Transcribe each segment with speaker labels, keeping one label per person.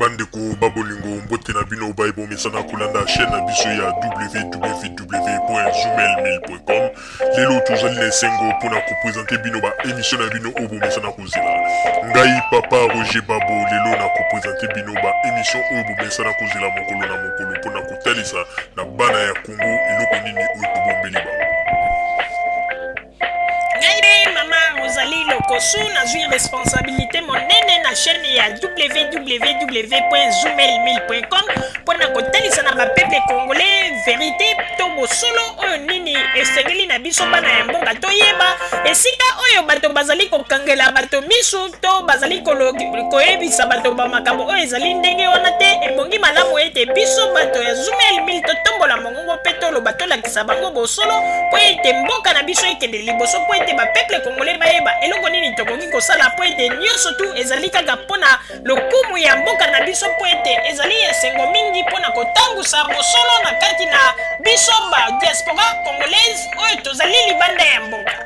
Speaker 1: Bandeko babolingo mbote na bino baibo mesana kulanda chaîne na biso ya www.zoomel.com. Lelo tozali na sengo pona ko présenter bino ba émission na bino obo mesana kozela. Ngai papa Roger Babo lelo na ko présenter bino ba émission obo mesana kozela mokolo na mokolo pona ko talisa na bana ya Congo eloko nini oyo bombeli ba.
Speaker 2: Maman Rosalie Lokosu na zui responsabilité monene na chaîne ya www.zoomel.com pour na kotalisa na peuple congolais vérité to bosolo oyo nini esengeli na biso bana ya mboka toyeba esika oyo bato bazali kokangela bato misu to bazali koyebisa bato ba makambo oyo ezali ndenge wana te ebongi malamu ete biso bato ya Zoomel mil totombola mongongo pe toloba tolakisa bango bosolo po ete mboka na biso ekende liboso po ete ba peuple congolais bayeba eloko nini tokoki kosala po ete nyonso tu ezali kaka mpona lokumu ya mboka na biso po ete ezali esengo mingi mpona kotangusa bosolo na kati na biso ba diaspora congolaise oyo tozali libanda ya mboka.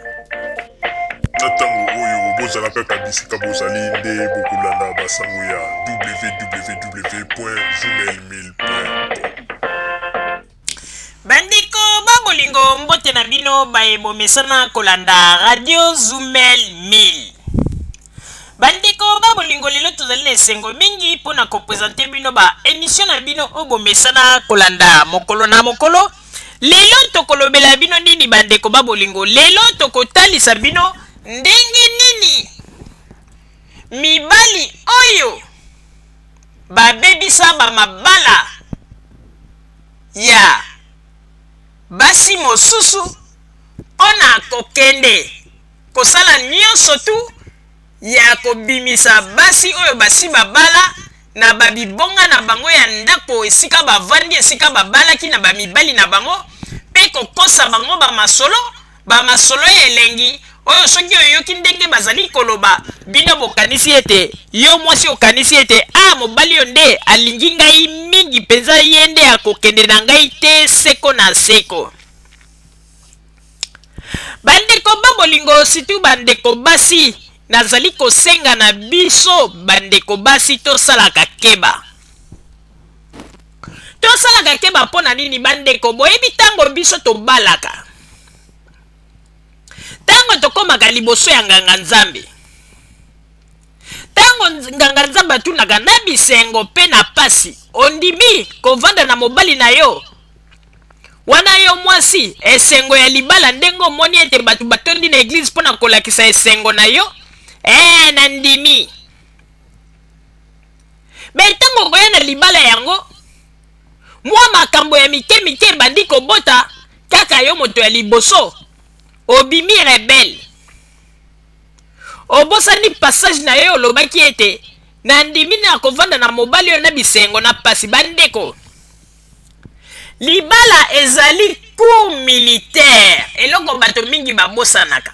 Speaker 1: Na ntango oyo bozala kaka bisika bozali nde bokolanda basango ya www.zoomel.com.
Speaker 2: Bandiko babolingo mbote na bino bayebo mesana kolanda radio Zoomel 1000. Bandiko babolingo lelo tozali na esengo mingi mpona kopresente bino ba émission na bino obo mesana kolanda mokolo na mokolo. Lelo tokolobela bino nini bandeko babolingo? Lelo tokotalisa bino ndenge nini mibali oyo babebisa ba mabala ya basi mosusu mpona kokende kosala nyonso tu ya kobimisa basi oyo basi babala na babibonga na bango ya ndako esika bavandi esika babalaki na bamibali na bango mpe kokosa bango bamasolo ya elengi oyo soki oyoki ndenge bazali koloba bino bokanisi ete yo mwasi okanisi ete mobali yo nde alingi ngai mingi mpenza ye nde akokende na ngai te seko na seko. Bandeko babolingo situ bandeko basi nazali kosenga na biso bandeko basi tosalaka keba. Tosalaka keba mpona nini bandeko? Boyebi ntango biso tobalaka, ntango tokomaka liboso ya nganga nzambe, ntango nganga nzambe atunaka na bisengo mpe na pasi ondimi kovanda na mobali na yo wana yo mwasi esengo ya libala ndenge omoni ete bato batondi na eglise mpona kolakisa esengo na yo na ndimi me ntango koya na libala yango mwa makambo ya mike mike ebandi kobota kaka yo moto ya liboso obimi rebelle obosani passage na yo olobaki ete na ndimi na kovanda na mobali oyo na bisengo na pasi. Bandeko libala ezali cour militaire eloko bato mingi babosanaka.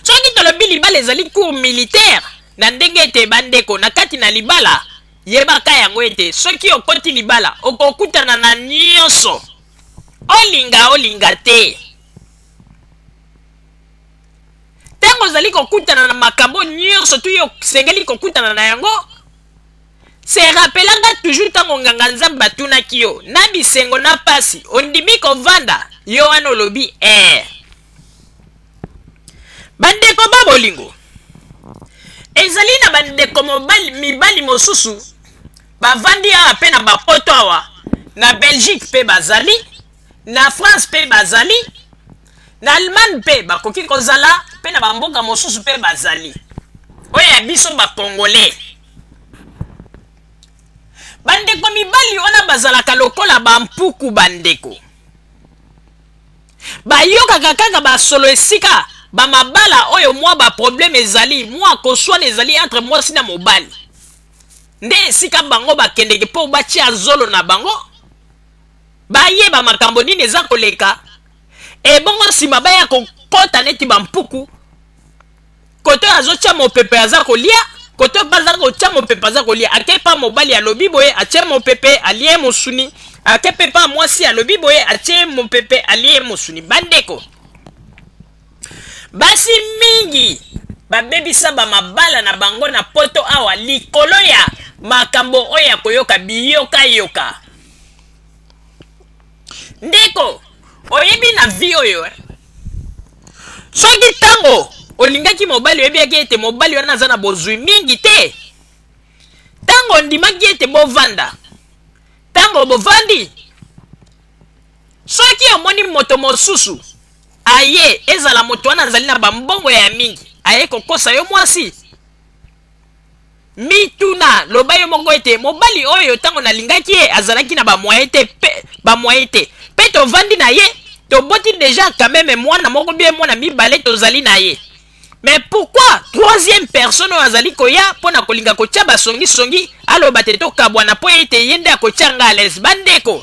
Speaker 2: Soki tolobi libala ezali cour militaire na ndenge ete bandeko na kati na libala yebaka yango ete soki okoti libala okokutana na nyonso olinga te. Tango ozali kokutana na makambo nyonso tu yo sengeli kokutana na yango se rappelanga toujours tango nganga nzambe batunaki yo na bisengo na pasi ondimi kovanda yo wana olobi bandeko babolingo ezali na bandeko mibali mosusu bavandi awa mpe na bapoto awa na Belgique mpe bazali na France mpe bazali na Allemagne mpe bakoki kozala mpe na bamboka mosusu mpe bazali oyo ya biso bakongolais. Bandeko mibali wana bazalaka lokola bampuku bandeko bayokaka kaka basolo esika bamabala oyo mwa baproblème ezali mwa koswana ezali entre mwasi na mobali nde esika bango bakendeke mpo batia zolo na bango bayeba makambo nini eza koleka ebongo nsima baya kokota neti bampuku koto azotia mopepe aza kolia koto baza kotia mopepe aza kolia akepa mobali alobi boye atie mopepe alie mosuni akepepa mwasi alobi boye atie mopepe alie mosuni. Bandeko basi mingi babebisa bamabala na bango na poto awa likolo ya makambo oyo ya koyoka biyoka ndeko oyebi na vi oyo soki tango olingaki mobali oyebiaki ete mobali wana aza na bozwi mingi te tango ondimaki ete bovanda tango bovandi soki omoni moto mosusu aye ezala moto wana azali na bambongo ya mingi aye kokosa yo mwasi mituna loba yo moko ete mobali oyo tango nalingaki ye azalaki na bamoye te pe tovandi na ye toboti deja quand même mwana moko bien mwana mibale tozali na ye mais pourquoi troisième personne oyo azali koya mpona kolinga kotia basongisongi aloba te tokabwana mpo ete ye nde akotia nga alese bandeko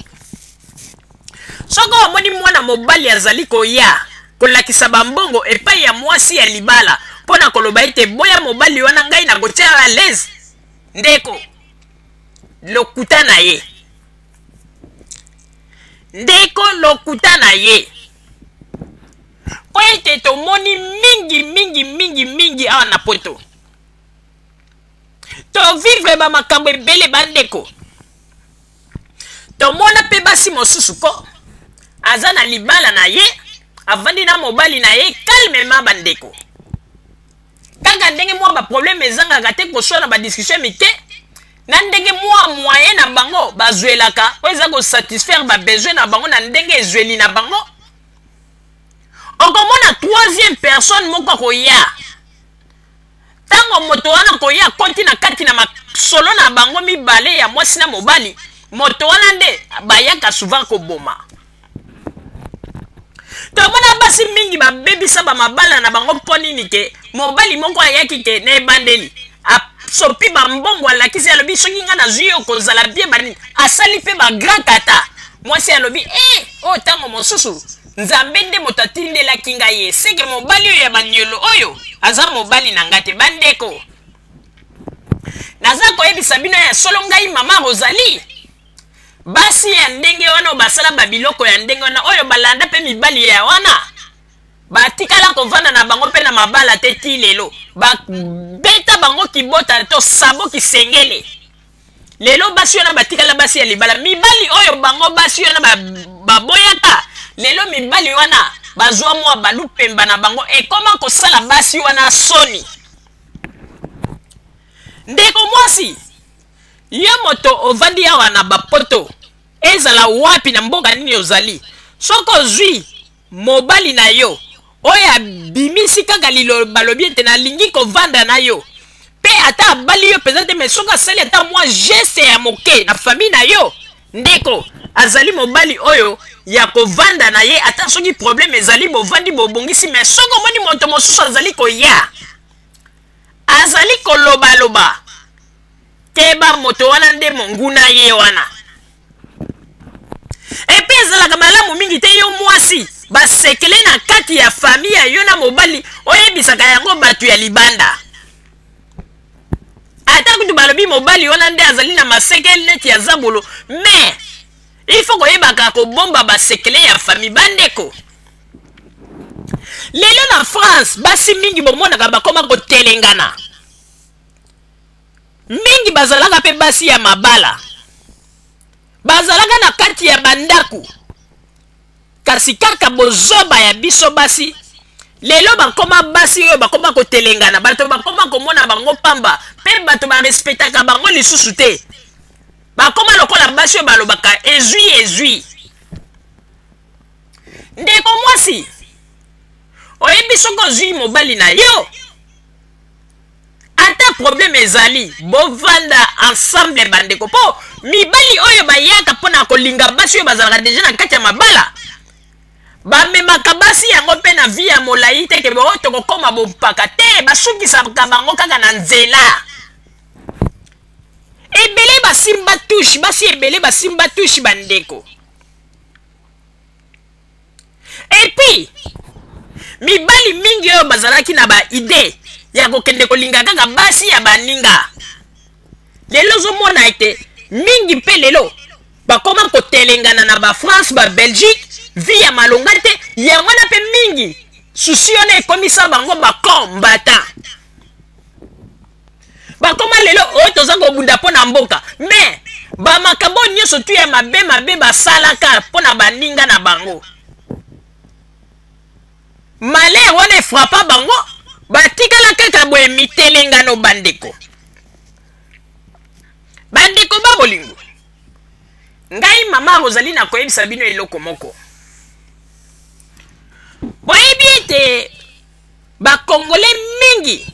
Speaker 2: soko omoni mwana mobali azali koya kolakisa bambongo epai ya mwasi ya libala mpona koloba ete boya mobali wana ngai na kotia alese ndeko lokuta na ye ndeko lokuta na ye po ete tomoni mingi awa na poto tovivre bamakambo ebele bandeko tomona mpe basi mosusu ko aza na libala na ye avandi na mobali na ye calmement bandeko kaka ndenge mwa baproblème ezangaka te koswa na badiscussion mike na ndenge mwa moyen na bango bazwelaka oyo eza kosatisfaire babesoin na bango na ndenge ezweli na bango okomona troisième personne moko koya tango moto wana koya koti na kati na masolo na bango mibale ya mwasi na mobali moto wana nde bayaka souvent koboma tomona basi mingi babebisa bamabala na bango mpo nini ke mobali moko ayaki ke na ebandeli asopi bambongo alakisi alobi soki nga nazwi yo kozala bie banini asali mpe bagrand kata mwasi alobi oyo ntango mosusu nzambe nde moto atindelaki ngai ye seke mobali oyo ya banyolo oyo aza mobali na nga te bandeko naza koyebisa bino ya solo ngai mama Rosalie basi ya ndenge wana basala babiloko ya ndenge wana oyo balanda mpe mibali ya wana batikala kovanda na bango mpe na mabala te ti lelo babeta bango kibota to sabo kisengele lelo basi wana batikala basi ya libala mibali oyo bango basi wana baboyaka lelo mibali wana bazwa mwa balupemba na bango ekoma kosala basi wana soni ndeko mwasi yo moto ovandi awa na bapoto ezala wapi na mboka nini ozali soko ozwi mobali na yo oyo abimisi kaka balobi ete nalingi kovanda na yo mpe ata abali yo mpenza te mais soko asali ata mwa geste ya moke na famille na yo ndeko azali mobali oyo ya kovanda na ye ata soki problème ezali bovandi bobongisi mais soko omoni moto mosusu azali koya azali kolobaloba keba moto wana nde monguna ye wana epe ezalaka malamu mingi te yo mwasi basekele na kati ya famille ya yo na mobali oyebisaka yango bato ya libanda ata kutu balobi mobali wana nde azali na masekele neti ya zabolo mais il faut koyebaka kobomba basekele ya famille bandeko lelo na France basi mingi bomonaka bakoma kotelengana mingi bazalaka mpe basi ya mabala bazalaka na kati ya bandaku kasi kaka bozoba ya biso basi lelo bakoma basi oyo bakoma kotelengana bato bakoma komona bango pamba mpe bato barespectaka bango lisusu te bakoma lokola basi oyo balobaka ezwi ndeko mwasi oyebi soko ozwi mobali na yo ata problème ezali bovanda ensemble bandeko mpo mibali oyo bayaka mpona kolinga basi oyo bazalaka deja na kati ya mabala bamemaka basi yango mpe na vi ya molai te ke bao tokokoma bopaka te basukisaka bango kaka na nzela ebele basimba tushe basi ebele basimba tushe bandeko epuis mibali mingi oyo bazalaki na baide ya kokende kolinga kaka basi ya baninga lelo ozomona ete mingi mpe lelo bakoma kotelengana na bafrance babelgique vi ya malonga te yango wana mpe mingi susi wana ekomisa bango bakombata bakoma lelo oyo toza kobunda mpo na mboka mais bamakambo nyonso tu ya mabe basalaka mpo na baninga na bango malheur wana efrapa bango batikala kaka boye mitelengano bandeko babolingo ngai mama Rosalie na koyebisa bino eloko moko boyebi ete bakongole mingi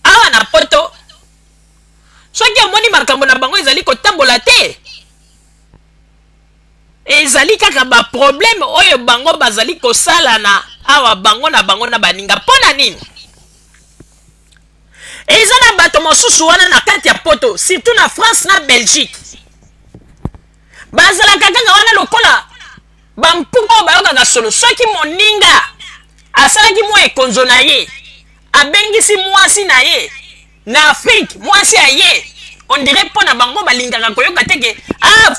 Speaker 2: awa na poto soki omoni makambo na bango ezali kotambola te ezali kaka baproblème oyo bango bazali kosala na awa bango na baninga mpo na nini eza na bato mosusu wana na kati ya poto surtout na France na Belgique bazalaka kaka wana lokola bampuka oyo bayokaka solo soki moninga asalaki mwa ekonzo na ye abengisi mwasi na ye na Afrique mwasi ya ye on dirait mpo na bango balingaka koyoka teke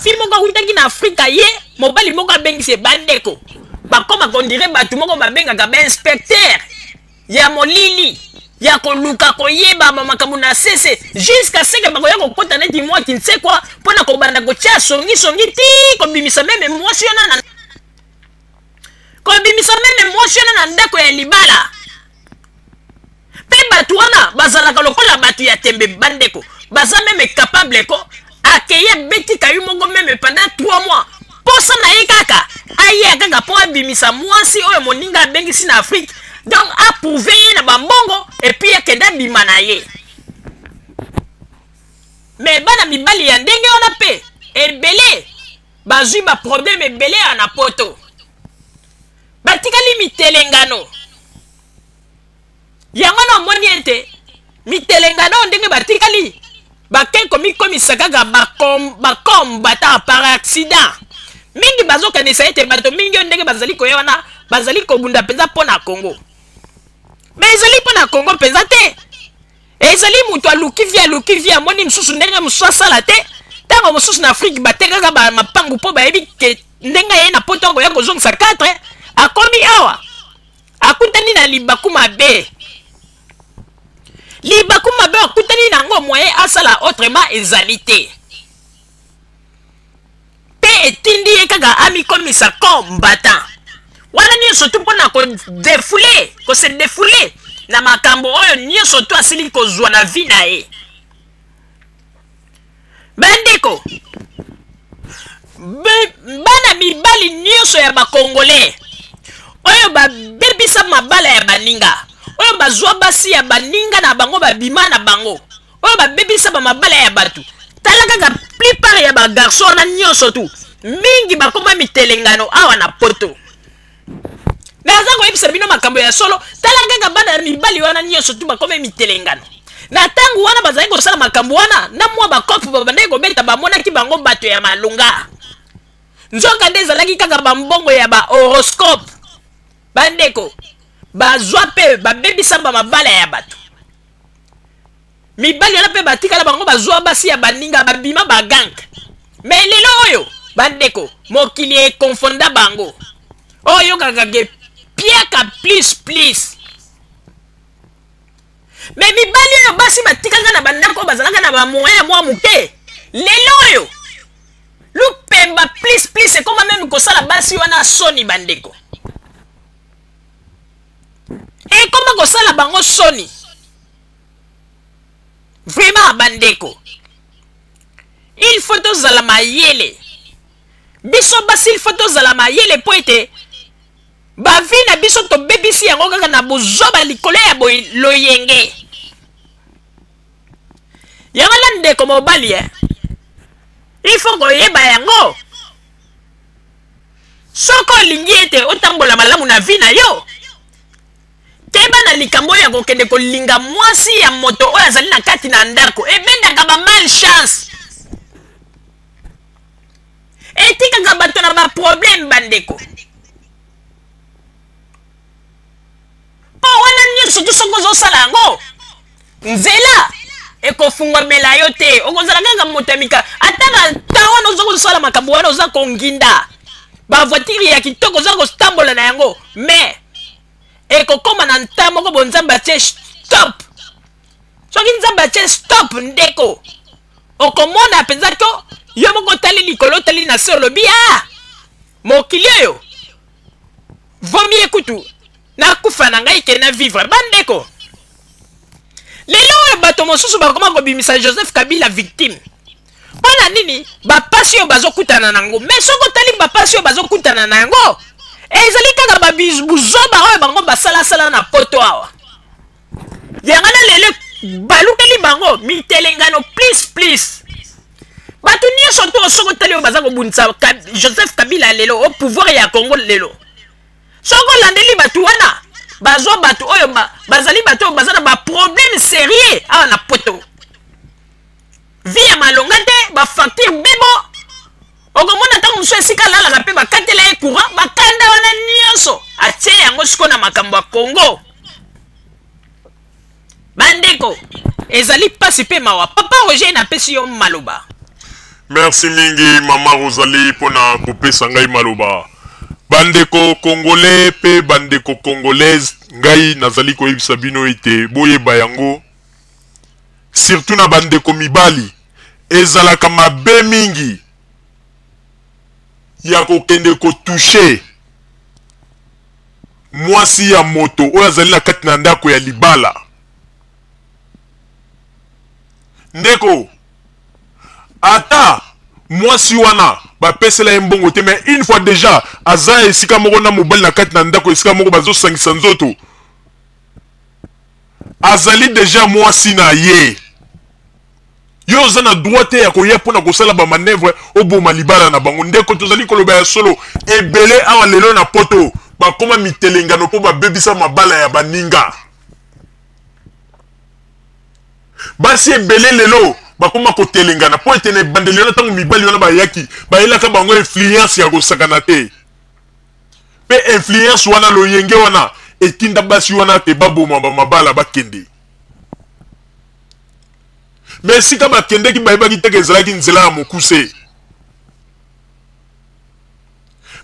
Speaker 2: fille moko akutaki na Afrique ye mobali moko abengisi bandeko bakoma on dirait bato moko babengaka bainspecteur ya molili ya koluka koyeba bamakambo na sese jusqu'à ce que bakoya kokota neti mwati nse kwa mpo na kobanda kotia songi ti kobimisa meme mwasi wana na ndako ya libala mpe bato wana bazalaka lokola bato ya tembe bandeko baza meme capable ko akeye beti kayu moko meme pendant 3 mois posa na ye kaka aye kaka mpo abimisa mwasi oyo moninga abengisi na Afrique donc approuvé ye na bambongo et puis akenda bima na ye mais bana mibali ya ndenge wana mpe ebele bazwi baproblème ebele ya na poto batikali mitelengano yango na omoni ete mitelengano ndenge batikali bakei komikomisa kaka bakombata par accident mingi bazokanisa ete bato mingi oyo ndenge bazali koya wana bazali kobunda mpenza mpo na Congo mais ezali mpo na Congo mpenza te ezali moto aluki vi amoni mosusu ndenge mosusu asala te ntango mosusu na Afrique batekaka mapangu mpo bayebi ke ndenge ye na poto akoya kozongisa 4 akomi awa akutani na libaku mabe akutani nango moyen asala autrement ezali te mpe etindi ye kaka amikomisa combattant wana nyonso tu mpo na kose defule na makambo oyo nyonso tu asili kozwa na vi na ye bandeko bana mibali nyonso ya bakongole oyo babebisa mabala ya baninga oyo bazwa basi ya baninga na bango babima na bango oyo babebisa mabala ya bato tala kaka plupart ya bagarso wana nyonso tu mingi bakoma mitelengano awa na poto naza koyebisa bino makambo ya solo tala kaka bana mibali wana nyonso tu bakoma mitelengano na ntango wana bazali kosala makambo wana na mwa bakofu babandaki kobeta bamonaki bango bato ya malunga nzoka nde ezalaki kaka bambongo ya bahoroscope bandeko bazwa mpe babebisa mabala ya bato mibali wana mpe batikala bango bazwa basi ya baninga babima bagange me lelo oyo bandeko mokili ekonfonda bango oyo kaka ke piaka plus me mibali oyo basi batikanga na bandako bazalaka na bamoya ya mwa moke lelo oyo lupemba plus ekoma meme kosala basi wana soni bandeko ekoma kosala bango soni vraiment bandeko il faut tozala mayele biso basi il faut tozala mayele po ete bavi na biso tobebisi yango kaka na bozoba likolo ya loyenge yango la ndeko mobali il faut koyeba yango soko olingi ete otambola malamu na vi na yo teba na likambo ya kokende kolinga mwasi ya moto oyo azali na kati na ndako ebendaka bamal chance etikaka bato na baproblème bandeko mpo wana nyonso tu soki ozosala yango nzela ekofungwamela yo te okozala kaka moto ya mika ata na ta wana oza kosala makambo wana oza konginda bavoitire ya kitoko oza kotambola na yango mais ekokoma na nta moko bonzambe atie stop soki nzambe atie stop ndeko okomona mpenza to yo moko tali likolo tali na se olobi mokili oyo vomi ekutu nakufa na ngai ke na vivre bandeko lelo oyo bato mosusu bakoma kobimisa Joseph Kabila victime mpona nini bapasi oyo bazokutana nango me soko tali bapasi oyo bazokutana na yango ezali kaka babuzoba oyo bango basalasala na poto awa yango na lelo balukeli bango mitelengano please bato nyonso to soko tali oyo baza kobundisa Joseph Kabila lelo au pouvoir ya Congo lelo soko landeli bato wana bazwa bato oyo bazali bato oyo baza na baproblème sérieux awa na poto vie ya malonga te bafacture bebo okomona ntango mosu esika alalaka mpe bakatela ye courant bakanda wana nyonso atie yango siko na makambo ya Congo bandeko ezali pasi mpe mawa papa Roger napesi yo maloba.
Speaker 1: Merci mingi mama Rosalie pona kopesa ngai maloba. Bandeko congolais pe bandeko congolaise ngai nazali koyebisa bino ete boyeba yango surtout na bandeko mibali ezalaka mabe mingi ya kokende kotouche mwasi ya moto oyo azali na kati na ndako ya libala. Ndeko ata mwasi wana bapesela ye mbongo te mais une fois déjà aza esika moko na mobali na kati na ndako esika moko bazosangisa nzoto azali déjà mwasi na ye yo oza na droit te ya koya mpona kosala bamanevre oboma libala na bango. Ndeko tozali koloba ya solo ebele awa lelo na poto bakoma mitelengano mpo babebisa mabala ya baninga basi ebele lelo bakoma kotelengana po ete na ebandeli wana ntango mibali wana bayaki bayelaka bango influence ya kosakana te mpe influence wana loyenge wana etinda basi wana te baboma bamabala bakende me esika bakendeki bayebaki teke ezalaki nzela ya mokuse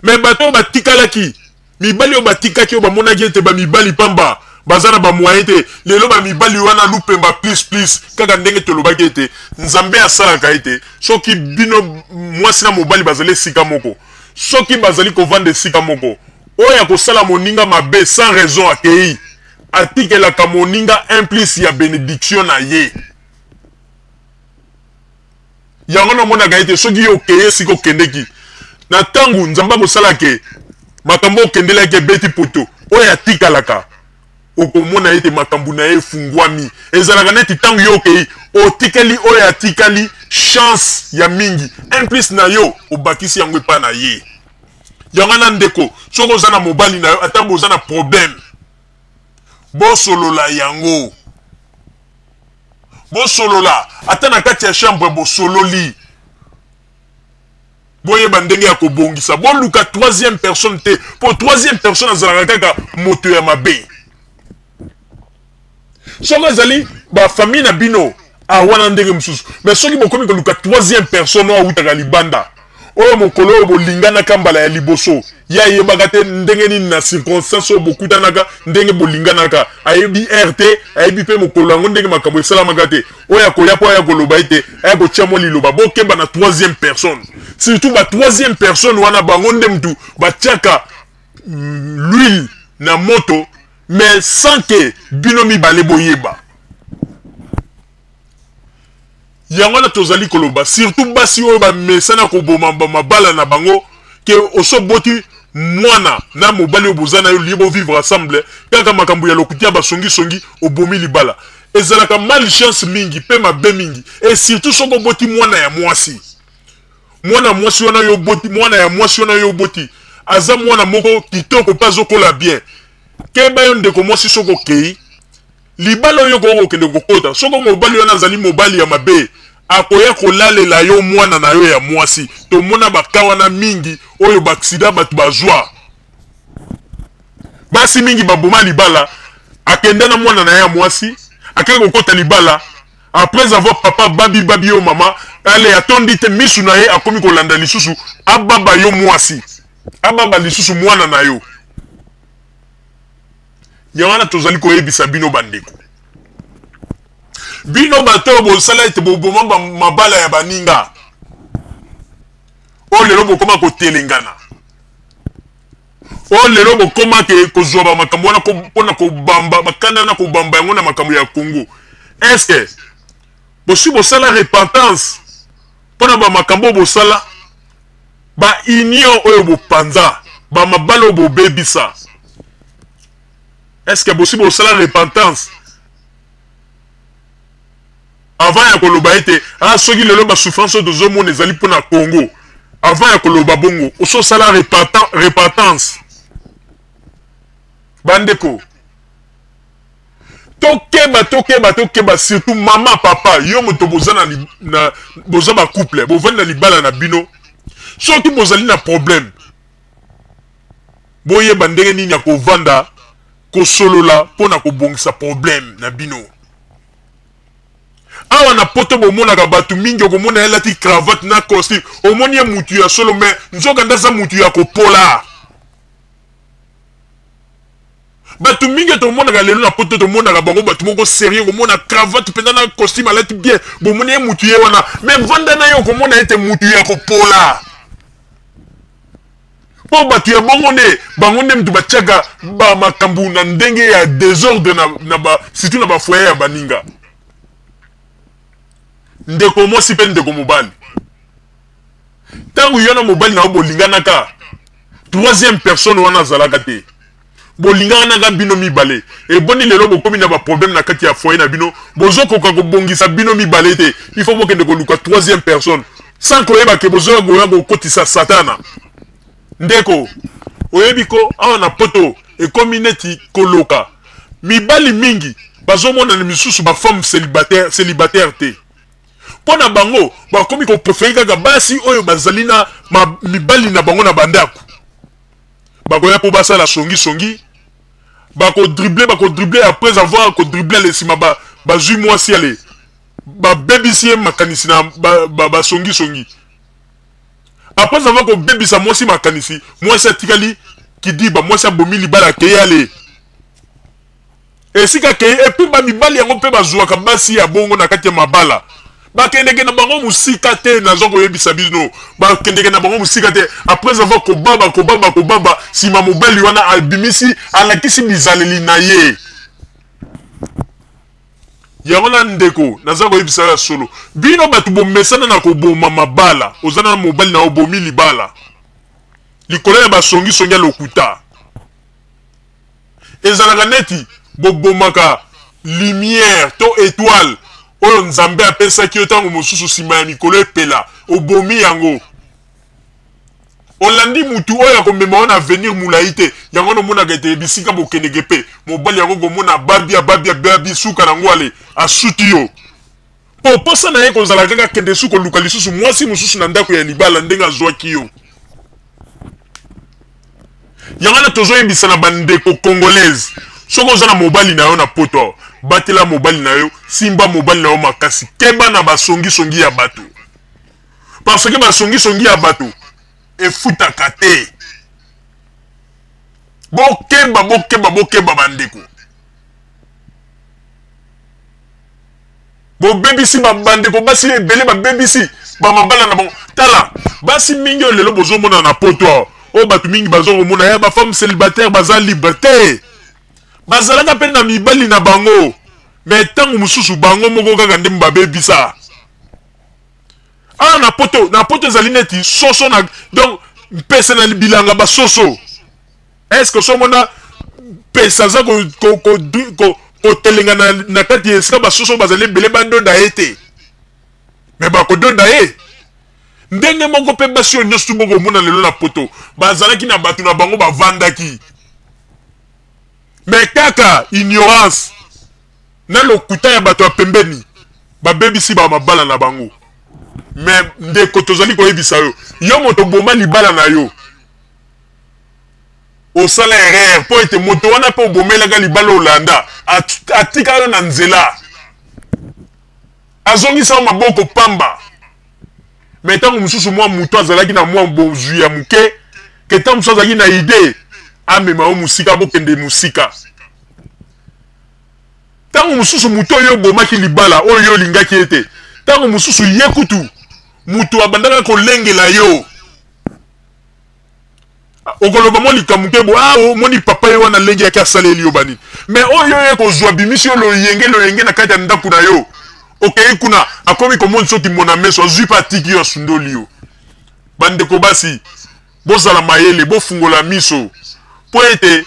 Speaker 1: me bato oyo batikalaki mibali oyo batikaki oyo bamonaki ete bamibali pamba baza na bamoyen te lelo bamibali wana lupemba plus kaka ndenge tolobaki ete nzambe asalaka ete soki bino mwasi na mobali bazali esika moko soki bazali kovanda esika moko oyo ya kosala moninga mabe sans raison akei atikelaka moninga implice ya bénédiction na ye yango namonaka ete soki yo okeye esika okendeki na ntango nzambe akosalake makambo okendelaki ebeti poto oyo atikalaka okomona ete makambo na ye efungwami ezalaka neti ntango yo okei otikeli oyo atikali chance ya mingi implice na yo obakisi yango epa na ye yango na ndeko soki oza na mobali na yo ata boza na problème bosolola yango bosolola ata na kati ya chambre bosololi boyeba ndenge ya kobongisa boluka troisième personne te po troisième personne azalaka kaka moto ya mabe soki ezali bafamille na bino awana ndenge mosusu mais soki bokomi koluka troisième personne oyo awutaka libanda oyo mokolo oyo bolinganaka mbala ya liboso ye ayebaka te ndenge nini na circonstance oyo bokutanaka ndenge bolinganaka ayebi rt ayebi mpe mokolo yango ndenge makambo esalamaka te oyo akoya mpo aya koloba ete aya kotia mwa liloba bokemba na troisième personne surtout ba troisième personne wana bango nde mutu batiaka l'huile na moto mais sans que bino mibale boyeba yango na tozali koloba surtout basi oyo bamesana koboma mabala na bango ke osoboti mwana na mobali oyo boza na yo liye bovivre ensemble kaka makambo ya lokuti ya basongisongi obomi libala ezalaka malchance mingi mpe mabe mingi et surtout soki oboti mwana ya mwasi wana yo oboti aza mwana moko kitoko mpe azokola bien keba yo ndeko mwasi soki okei libala oyo kokokende kokota soki mobali wana azali mobali ya mabe akoya kolalela yo mwana na yo ya mwasi tomona baka wana mingi oyo baksida bato bazwa basi mingi baboma libala akende na mwana na ye ya mwasi akende kokota libala après avoir papa babi yo mama ale atondi te misu na ye akomi kolanda lisusu ababa yo mwasi ababa lisusu mwana na yo yango wana tozali koyebisa bino bandeko bino bato bosala ete boboma mabala ya baninga o lelo bokoma kotelengana o lelo bokoma ke kozwa bamakambo wana mpona kobamba bakanda na kobamba yango na makambo ya Congo. Est-ce que bosi bosala repentance mpona bamakambo bosala ba union oyo bopanza bamabala oyo bobebisa? Est-ce que bosi bosala repentance avant ya koloba ete soki lelo basouffrance oyo tozomona ezali mpona Congo? Avant ya koloba bongo ososala repentance. Bandeko tokeba surtout mama papa yo moto boza na boza ba couple bovandi na libala na bino soki bozali na problème boyeba ndenge nini ya kovanda kosolola mpona kobongisa problème na bino. Awa na poto bomonaka bato mingi okomona elati cravate na costume omoni ye mutu ya solo me nzoka ndaza mutu ya kopola. Bato mingi tomonaka lelo na poto tomonaka bango bato moko sérieux komona cravate mpenza na costume alati bien bomoni ye mutu ye wana me vanda na ye okomona ete mutu ya kopola. Po bato ya bango nde mutu batiaka bamakambo na ndenge ya désordre surtout na bafoyer ya baninga. Ndeko mosi pe ndeko mobali tangu yo na mobali na bolinganaka troisième personne wana azalaka te bolinganaka bino mibale eboni lelo bokomi na baproblème na kati ya foyer na bino bozokoka kobongisa bino mibale te il faut bokende koluka troisième personne sans koyeba ke bozokoya kokotisa satana. Ndeko oyebi ko awa na poto ekomi neti koloka mibali mingi bazomona na misusu bafemme célibataire te pona bango bakomi ko préférer kaka basi oyo bazali na mibali na bango na bandako bakoya po basala songi bako dribbler après avoir ko dribbler les sima bazui mwasi ale ba babysier makanisi na ba songi après avoir ko babisa mwasi makanisi mwasi atikali kidiba mwasi abomi libala ke ale esika ke epi ba mibali yango pe bazuaka basi ya bongo na kati ya mabala bakendeke na bango musika te nazo koyebisa bino bakendeke na bango musika te après avoir kobamba sima mobali wana albimisi alakisi bizaleli na ye yango na ndeko nazo koyebisa ya solo bino bato bomesana na koboma mabala ozana na mobali na obomi libala likolo ya basongi ya lokuta ezalaka neti bobomaka lumière to étoile oyo nzambe apesaki yo ntango mosusu nsima ya mikolo epela obomi yango olandi mutu oyo akomema wana avenir molai te yango nomonaka ete bisika bokendeke mpe mobali yango komona babi suka nango ale asuti yo po posa na ye kozala kaka kende su koluka lisusu mwasi mosusu na ndako ya libala ndenge azwaki yo. Yango na tozoyebisa na bandeko congolaise soki oza na mobali na yo na poto batela mobali na yo simba mobali na yo makasi keba na basongi ya bato parce que basongi ya bato efutaka te bokeba bandeko bobebisi bandeko basi ebele babebisi bamabala na bango tala basi mingi oyo lelo bozomona na poto oyo bato mingi bazokomona ya bafemme célibataire baza libre te bazalaka mpe na mibali na bango me ntango mosusu bango moko kaka nde babebisa awa na poto ezali neti soso na donc mpesa na bilanga basoso est-ce que somona pesa aza kotelenga na kati esika basoso bazali ebele bandonda ye te me bakodonda ye ndenge moko mpe basi oyo nyonso moko omona lelo na poto bazalaki na bato na bango bavandaki me kaka ignorance na lokuta ya bato ya pembeni babebisi bamabala na bango me ndeko tozali koyebisa yo moto boma libala na yo osala erreur po ete moto wana mpe obomelaka libala olanda atika yo na nzela azongisa maboko pamba me ntango mosusu mwa moto azalaki na mwa bozwi ya moke ke ntango mosusu azalaki na ide amema yo mosika bokende mosika Tango mususu muto yo bomaki libala oyo lingaki ete. Tango mususu yekutu muto abandaka kolengela yo. Okoloba mo likamuke bo moni papa yo wana lengi yaki asaleli yo bani. Mais oyo yo kozwa bimission lo yenge na kati ya ndaku na yo. Okay kuna akomi komoni soki mona meso azui pa tiki yo sundoli yo. Bandeko basi bozala mayele bofungola miso. Po ete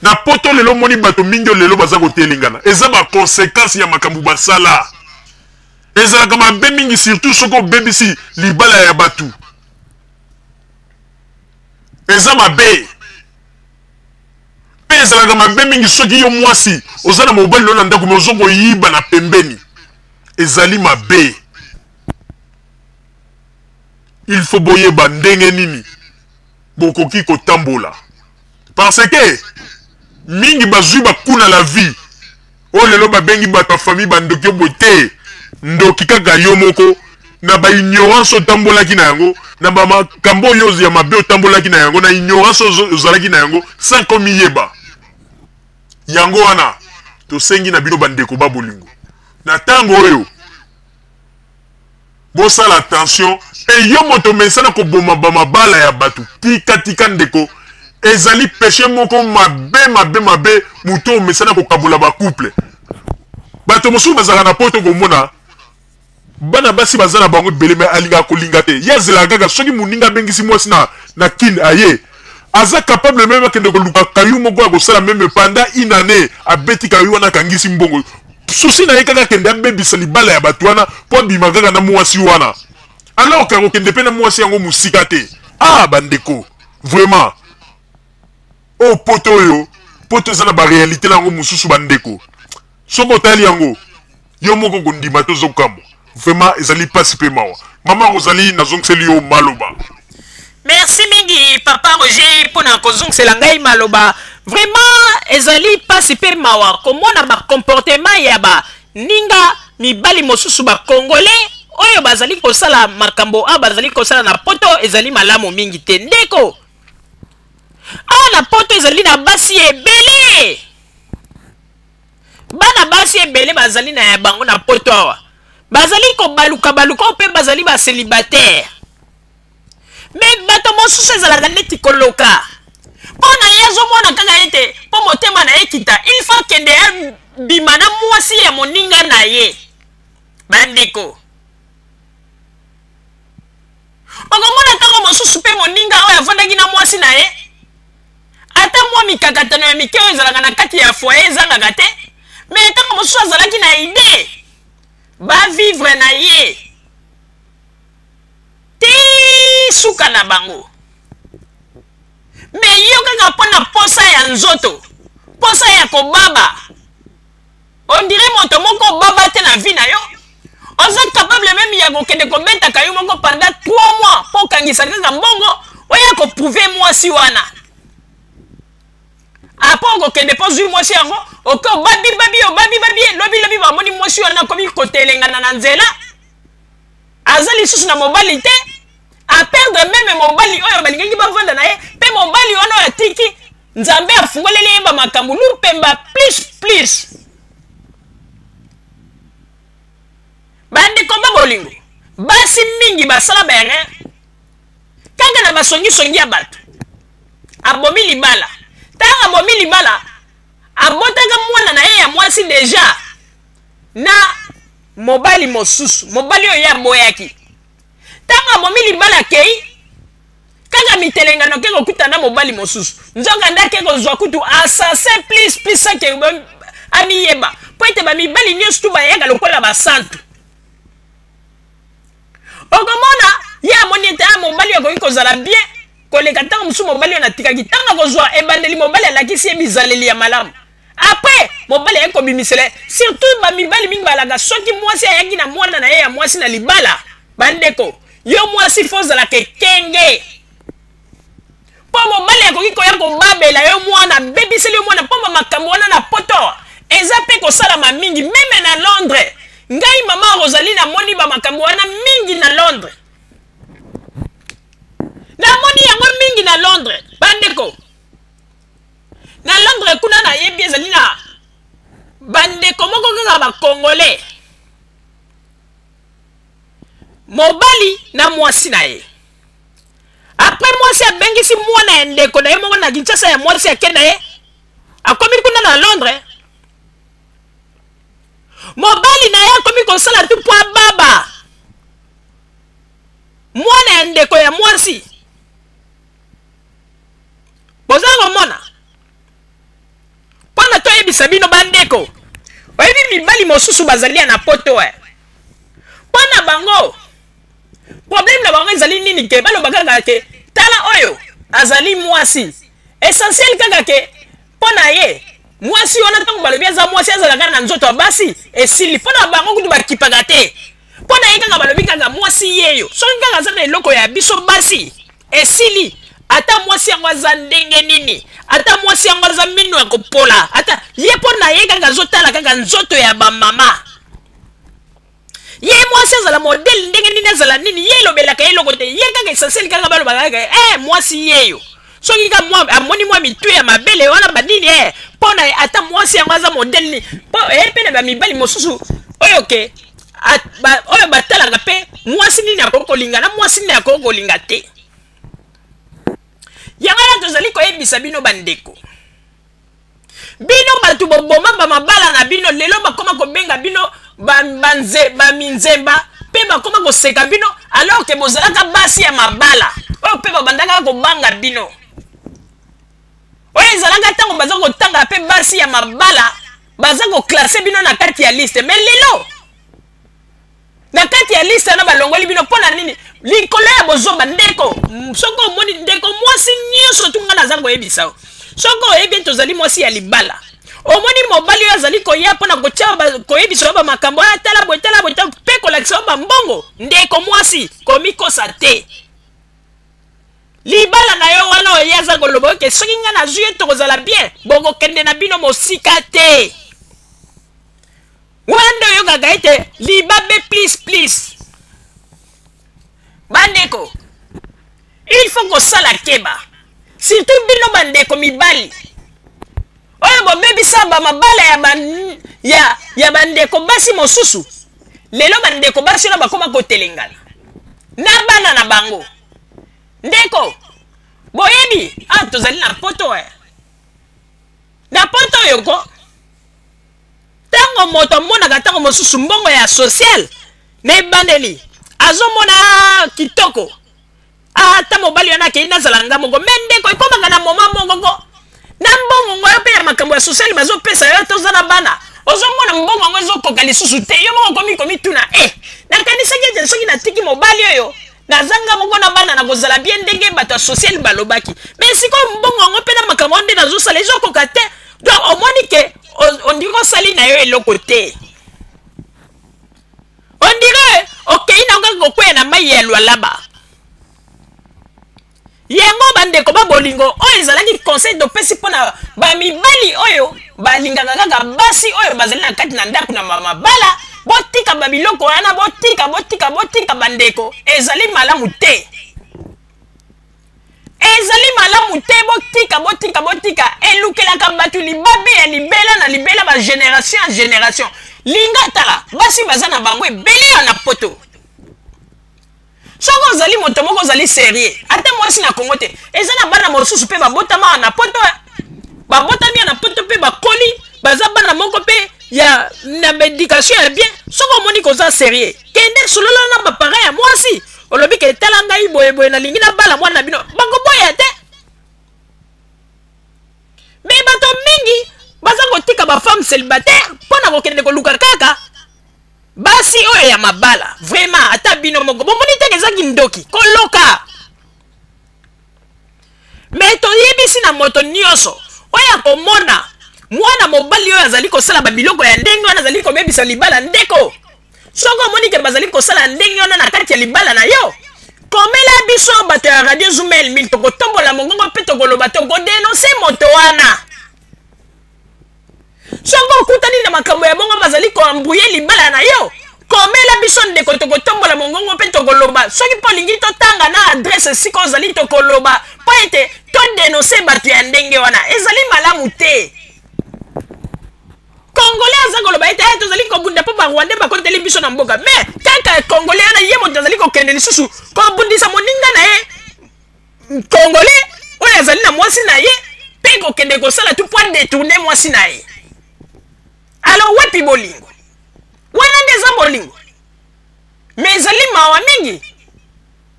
Speaker 1: na poto lelo moni bato mingi lelo baza kotelingana. Eza ba conséquence ya makambu basala. Eza kama be mingi surtout soko bebisi libala ya batu. Eza mabe. Pe eza kama be mingi soki yo mwasi ozana mobali lona ndako mozongo yiba na pembeni. Ezali mabe. Il faut boyer bandenge nini bokoki kotambola. Parce que mingi bazui bakuna la vie. O lelo babengi bato famille bandoki bote ndoki kaka yo moko na ba ignorance otambolaki na yango na ba makambo yozi ya mabe otambolaki na yango na ignorance ozalaki na yango sans komiyeba. Yango wana to sengi na bino bandeko babolingo. Na tango oyo bosala attention e yo moto mesana ko boma ba mabala ya batu tika ndeko ezali péché moko mabe muto mesana ko kabula ba couple bato mosu bazala na poto ko mona bana basi bazala bango beleme alinga ko linga te yazela gaga soki muninga bengisi mwasi na kin aye aza capable même que ndeko luka kayu moko ko sala même pendant une année abeti kayu wana kangisi mbongo souci na yekaka kende abebisa libala ya bato wana po bima gaga na mwasi wana alors que kende pe na mwasi yango musika te bandeko vraiment o poto yo poto zana ba réalité la ngo mususu bandeko soko tali yango yo moko kondima to zokamo vraiment ezali pasi pe mawa mama Rosalie nazongiseli yo maloba.
Speaker 2: Merci mingi papa Roger pona kozongisela ngai maloba. Vraiment ezali pasi pe mawa komona ba comportement ya ba ninga mibali mosusu ba congolais oyo bazali kosala makambo bazali kosala na poto ezali malamu mingi te ndeko. Na poto ezali na basi ebele. Bana basi ebele bazali na ya bango na poto awa. Bazali ko baluka pe bazali ba célibataire. Mais bato mosusu ezalaka neti koloka. Pona yezo mona kaka ete po motema na ekita il faut que de bimana mwasi ya moninga na ye. Bandeko. Okomona tango mosusu pe moninga oyo avandaki na mwasi na ye. Ata mwa mikakatano ya mike oyo ezalaka na kati ya foyer ezangaka te. Mais tango mosusu azalaki na idée ba vivre na ye ti suka na bango. Mais yo kaka pona posa ya nzoto posa ya kobaba on dirait moto moko baba te na vie na yo oza capable même ya kokende kobeta kayo moko pendant 3 mois po kangisa kaka mbongo oya ko prouver mwasi wana apo kokende po zui mwasi yango oko babi lobi bamoni mwasi wana komi kotelengana na nzela azali susu na mobali te a perdre même mobali oyo balingi bavanda na ye pe mobali wana ya tiki nzambe afungoleli yeba makambu lupemba plus bandeko babolingo basi mingi basala bere kanga na basongi ya bato abomi libala tanga abomi libala abotaka mwana na ye ya mwasi deja na mobali mosusu mobali oyo ya boyaki tanga abomi libala kei kaka mitelengano ke kokuta na mobali mosusu nzoka ndake kozwa kutu assassin plus ke amiyeba po ete bamibali nyonso tu bayaka lokola basantu okomona ye amoni ete mobali akoki kozala bien koleka ntango mosusu mobali oyo natikaki ntango kozwa ebandeli mobali alakisi ye bizaleli ya malamu après mobali ayaki kobimisele surtout bamibali mingi balaka soki mwasi ayaki na mwana na ye ya mwasi na libala bandeko yo mwasi fo ozalaka ekenge po mobali akoki koya kobabela yo mwana bebiseli yo mwana po makambo wana na poto eza mpe kosalama mingi meme na Londres ngai mama Rosalie namoni bamakambo wana mingi na Londres namoni yango mingi na Londres bandeko na Londres kuna na yebi ezali bandeko moko kaka ba congolais mobali na mwasi na ye après mwasi abengisi mwana ya ndeko na ye moko na Kinshasa ya mwasi akenda ye akomi kuna na Londres mobali na ye akomi kosala tu po baba mwana ya ndeko ya mwasi boza komona mpona toyebisa bino bandeko oyebi mibali mosusu bazalia na poto mpona bango problème na bango ezali nini ke baloba kaka ke tala oyo azali mwasi essentiel kaka ke mpona ye mwasi wana ntango balobi aza mwasi azalaka na nzoto ya basi esili mpona bango kutu bakipaka te mpona ye kaka balobi kaka mwasi yeyo soki kaka aza na eloko ya biso basi esili ata mwasi yango aza ndenge nini ata mwasi yango aza mino ya kopola ata ye mpona ye kaka azotala kaka nzoto ya bamama ye mwasi azala modele ndenge nini azala nini ye elobelaka ye eloko te ye kaka essentiel kaka balobaka kaka mwasi yeyo soki kaka amoni mwa mitu ya mabele wana banini mpona ata mwasi yango aza modele nini mpo mpe na bamibali mosusu oyo ke oyo batalaka mpe mwasi nini akoki kolinga na mwasi nini akoki kolinga te yango wana tozali koyebisa bino bandeko bino bato boboma bamabala na bino lelo bakoma kobenga bino baminzemba mpe bakoma koseka bino alors ke bozalaka basi ya mabala oyo mpe babandaka kobanga bino oyo ezalaka ntango baza kotanga mpe basi ya mabala baza koklase bino na kati ya liste me lelo na kati ya liste wana balongoli bino mpona nini likolo ya bozoba ndeko soki omoni ndeko mwasi nyonso tunga naza koyebisa soki oyebi tozali mwasi ya libala omoni mobali oyo azali koya mpona koyebisa yo bamakambo oyo tala boye mpe kolakisa yo bambongo ndeko mwasi komikosa te libala na yo wana oye aza koloba oke soki nga nazwi ye tokozala bien bokokende na bino mosika te wanda oyokaka ete libabe please bandeko il faut kosala keba surtout bino bandeko mibali oyo bobebisa bamabala ya bandeko basi mosusu lelo bandeko basi oyo bakoma kotelengana na bana na bango ndeko boyebi tozali na poto na poto oyo ko ntango moto amonaka ntango mosusu mbongo ya social na ebandeli azomona kitoko ata mobali wana akei nazala nga moko me ndeko ekomaka na moma mokoko na mbongo ngo yo mpe ya makambo ya social bazopesa yo toza na bana ozomona mbongo yango ezokoka lisusu te yo moko komituna nakanisaki ete soki natiki mobali oyo nazanga moko na bana na kozala bien ndenge bato ya social balobaki me sikoyo mbongo yango mpe na makambo nde nazosala ezokoka te donc omoni ke ondire osali na yo eloko te ondire okei na okaka kokwea na mai ya lwalaba yango bandeko babolingo oyo ezalaki conseil dopesi mpona bamibali oyo balingaka kaka basi oyo bazali na kati na ndako na mabala botika babiloko wana botika bandeko ezali malamu te botika elukelaka bato libabe ya libela na libela ba génération ya génération linga tala basi baza na bango ebele na poto soko ozali moto moko ozali sérieux ata mwasi na Kongo te eza na bana mosusu mpe babotama na poto babotami na poto mpe bakoli baza bana moko mpe ya na médication ya bien soko omoni koza sérieux kende solola na bapara ya mwasi olobi ke tala ngai boyeboye nalingi na bala mwana na bino bakoboya te me bato mingi baza kotika bafemme célibataire mpona kokende koluka kaka basi oyo ya mabala vraiment ata bino moko bomoni teke ezaki ndoki koloka me toyebisi na moto nyonso oyo akomona mwana mobali oyo azali kosala babiloko ya ndenge wana azali kobebisa libala ndeko soko omoni ke bazali kosala ndenge wana na kati ya libala na yo komela biso bato ya radio Zoomel mil tokotombola mongongo mpe tokoloba tokodenonse moto wana soko okutani na makambo ya bongo bazali koambuye libala na yo komela biso ndeko tokotombola mongongo mpe tokoloba soki mpo olingi totanga na adresse sika ozali tokoloba mpo ete todenonse bato ya ndenge wana ezali malamu te Congolais aza koloba ete tozali kobunda mpo barwandais bakoteli biso na mboka mais kaka congolais wana ye moto azali kokende lisusu kobundisa moninga na ye congolais oyo azali na mwasi na ye mpe kokende kosala tu point détourner mwasi na ye. Alors wepi bolingo wana nde eza bolingo mais ezali mawa mingi,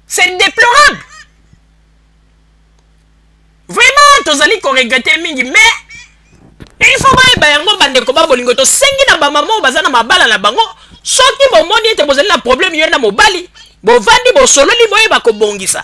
Speaker 2: c'est déplorable. Vraiment tozali koregrete mingi mais il faut bayeba yango bandeko ba bolingo tosengi na bamama baza na mabala na bango soki bomoni ete bozali na problème yo na mobali bovandi bosololi boyeba kobongisa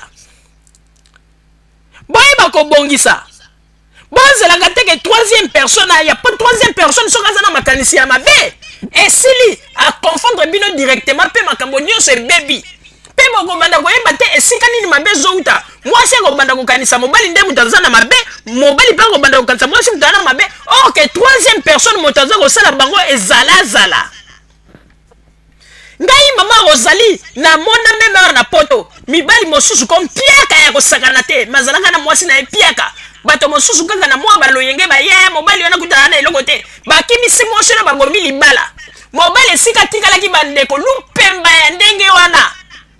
Speaker 2: bozelaka teke troisième personne ya po troisième personne soki aza na makanisi ya mabe esili aconfondre bino directement mpe makambo nyonso ebebi mpe bokobanda koyeba te esika nini mabe ezouta mwasi akobanda kokanisa mobali nde moto aza na mabe mobali mpe akobanda kokanisa mwasi moto aza na mabe or ke troisième personne moto aza kosala bango ezalazala. Ngai mama Rosalie na mona meme na poto mibali mosusu kom piaka ya kosakana te mazalaka na mwasi na piaka bato mosusu kaka na mwa baloyenge ba ye mobali wana kutana na eloko te bakimisi mwasi na bangomi libala mobali esika tikalaki bandeko lupemba ya ndenge wana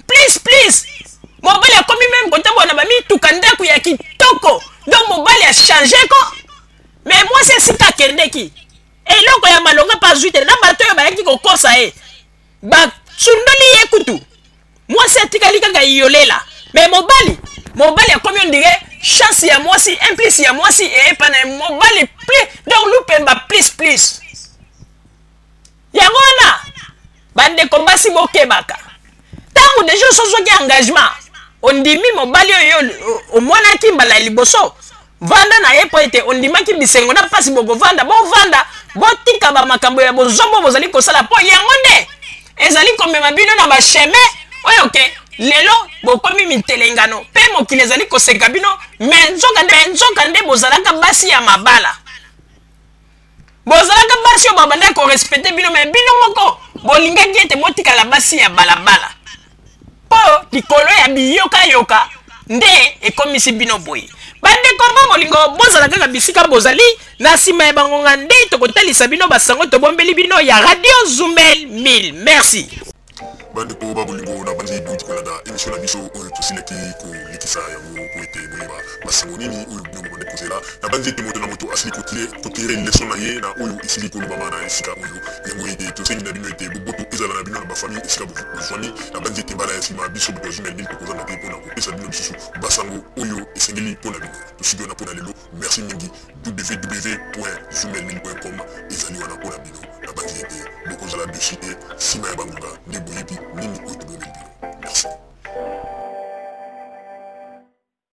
Speaker 2: please mobali akomi meme kotambola na bamituka ndako ya kitoko donc mobali a changé ko mais mwasi esika akendeki eloko ya malonga pa zuite na bato oyo bayaki kokosa ye basundoli ye kutu mwasi atikali kaka yolela mais mobali akomi ondire chance ya mwasi implice ya mwasi epana mobali plus donc lupemba please yango wana bandeko basi bokebaka ntango deja osozwaki engagement ondimi mobali oyo omwanaki mbala liboso vanda na ye po ete ondimaki bisengo na mpasi bokovanda bovanda botika bamakambo ya bozombo bozali kosala mpo yango nde ezali komema bino na basheme oyo ke lelo bokomi mitelengano mpe mokili ezali koseka bino me nzoka nde bozalaka basi ya mabala bozalaka basi oyo babanda korespecte bino me bino moko bolingaki ete botikala basi ya balabala mpo likolo ya biyokayoka nde ekomisi bino boye. Bandeko ba bolingo bozala kaka bisika bozali na nsima ya bangonga nde tokotalisa bino basango tobombeli bino ya Radio Zumel 1000. Merci.
Speaker 1: Bandeko ba bolingo na bandi duti kolanda émission na biso oyo tosileki kolikisa yango po ete boyeba basango nini oyo bino bobande kozela na bandi ete moto na moto asili kotire leson na ye na oyo esili kolobama na esika oyo yango ete tosengi na bino ete boboto ezala na bino na bafamille esika bozwani na bandi ete mbala ya nsima biso boto Zumel 1000 tokozanga te mpona kopesa bino lisusu basango oyo esengeli mpona bino tosiki wana mpona lelo merci mingi www.zumel1000.com ezali wana mpona bino na bandi ete bokozala desite nsima ya bangonga nde boyebi nini